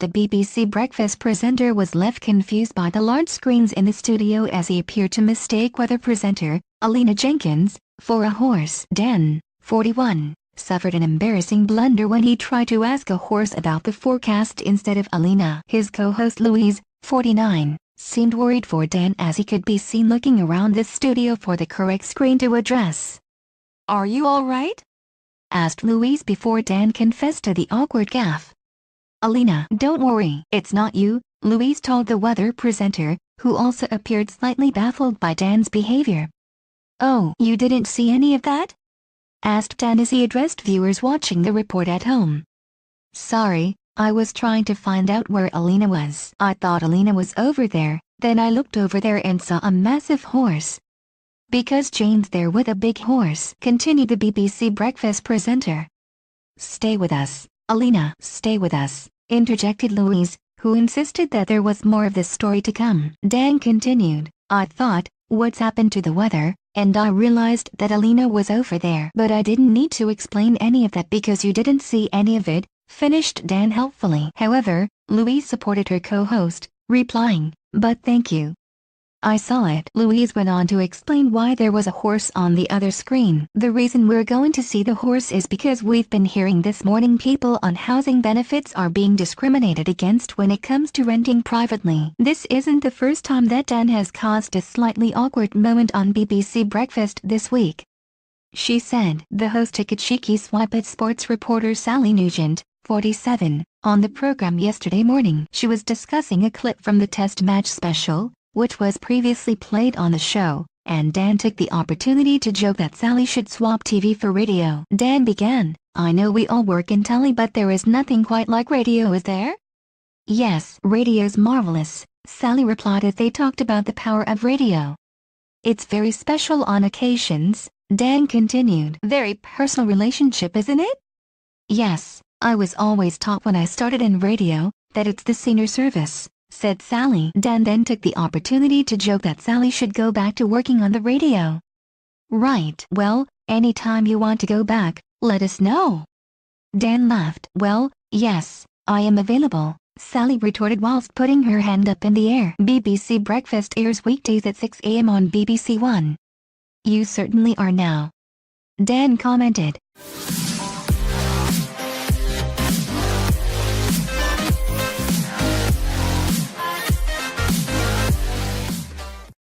The BBC breakfast presenter was left confused by the large screens in the studio as he appeared to mistake weather presenter, Alina Jenkins, for a horse. Dan, 41, suffered an embarrassing blunder when he tried to ask a horse about the forecast instead of Alina. His co-host Louise, 49, seemed worried for Dan as he could be seen looking around the studio for the correct screen to address. "Are you all right?" asked Louise before Dan confessed to the awkward gaffe. "Alina, don't worry, it's not you," Louise told the weather presenter, who also appeared slightly baffled by Dan's behavior. "Oh, you didn't see any of that?" asked Dan as he addressed viewers watching the report at home. "Sorry, I was trying to find out where Alina was. I thought Alina was over there, then I looked over there and saw a massive horse. Because Jane's there with a big horse," continued the BBC breakfast presenter. "Stay with us, Alina, stay with us," interjected Louise, who insisted that there was more of this story to come. Dan continued, "I thought, what's happened to the weather, and I realized that Alina was over there. But I didn't need to explain any of that because you didn't see any of it," finished Dan helpfully. However, Louise supported her co-host, replying, "But thank you. I saw it." Louise went on to explain why there was a horse on the other screen. "The reason we're going to see the horse is because we've been hearing this morning people on housing benefits are being discriminated against when it comes to renting privately. This isn't the first time that Dan has caused a slightly awkward moment on BBC Breakfast this week," she said. The host took a cheeky swipe at sports reporter Sally Nugent, 47, on the program yesterday morning. She was discussing a clip from the Test match special, which was previously played on the show, and Dan took the opportunity to joke that Sally should swap TV for radio. Dan began, "I know we all work in tele, but there is nothing quite like radio, is there?" "Yes, radio's marvelous," Sally replied as they talked about the power of radio. "It's very special on occasions," Dan continued. "Very personal relationship, isn't it?" "Yes, I was always taught when I started in radio, that it's the senior service," said Sally. Dan then took the opportunity to joke that Sally should go back to working on the radio. "Right. Well, anytime you want to go back, let us know." Dan laughed. "Well, yes, I am available," Sally retorted whilst putting her hand up in the air. BBC Breakfast airs weekdays at 6 a.m. on BBC One. "You certainly are now," Dan commented.